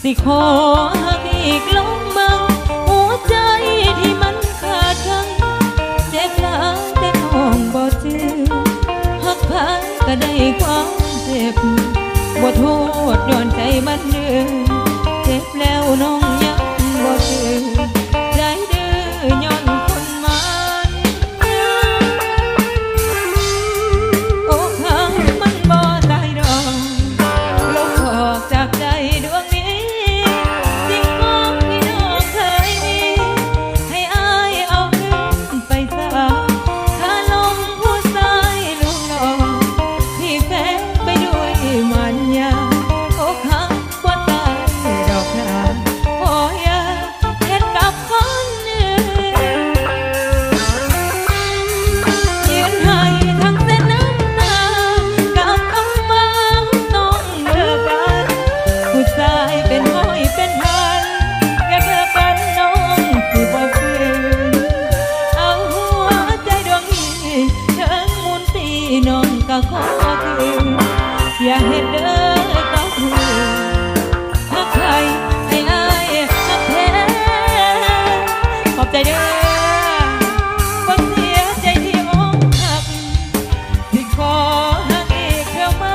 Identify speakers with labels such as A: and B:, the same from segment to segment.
A: สิขอหักอีกลงบังหัวใจที่มันขาดกันเจ็บหลายแต่น้องบ่เจือหักพันก็ได้ความเจ็บบ่โทษย้อนใจมันเดือเจ็บแล้วน้องยังบ่เจือใจดื้อย้อนคนมันโอ้ข้างมันบ่ตายดอกลบออกจากใจดวงนี้ขอคืนอย่าเห็นเด้อก็คือหักใครให้อายหักแท้ขอบใจเด้อบ่เสียใจที่อกหักที่ขอหักอีกเท่าไหม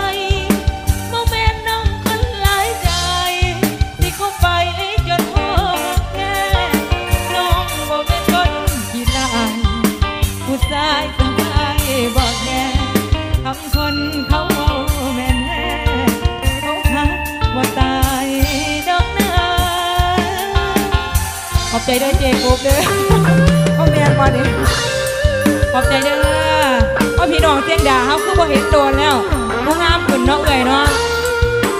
A: บ่แม่นน้องคนหลายใจที่เข้าไปจนหัวแก่น้องบ่แม่นคนขี้ร้ายผู้ชายสบายบอกแน่ทำคนเขาแม่นแท้เขาหักว่าตายดอกนาขอบใจเด้อเจ๊กุ๊บเด้อเขาแม่นบ่ดิขอบใจเด้อว่าพี่น้องเสียงด่าเขาคือบ่เห็นโดนแล้วบ่งามขึ้นเนาะเอ่ยเนาะ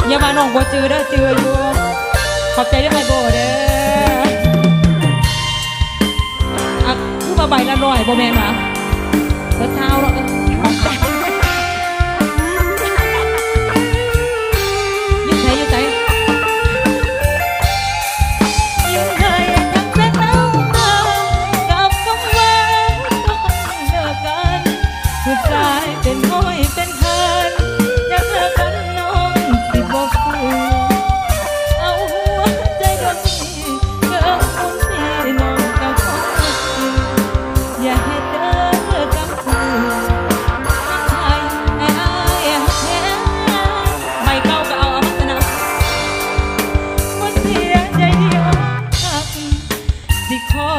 A: อย่ามาน้องบ่จือเด้อจืออยู่ขอบใจเด้อไอ้โบเด้ออ่ะคือมาใบละร้อยบ่แม่นหรอเช้าเช้าเนาะเป็นห้อยเป็นเพินอยากเลิกกันน้องสิบอกคืนเอาหัวใจดวงนี้เกินคนที่น้องกับขอคืนอย่าให้เด้อกับคืนใครให้อายแท้ใบเก่าก็เอามาสนับบ่เสียใจเดียวหักสิขอ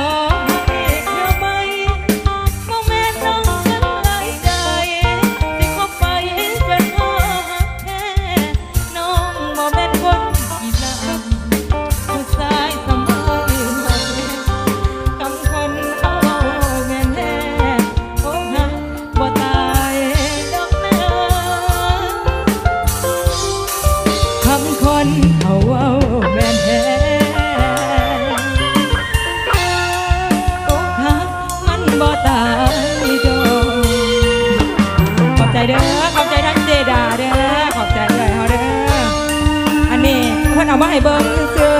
A: เขาเอาแม่นแท้โอ้ฮักมันบ่ตายดอกขอบใจเด้อขอบใจทั้งเจดาเด้อขอบใจเลยเขาเด้ออันนี้เพิ่นเอามาให้เบิ่งเสื้อ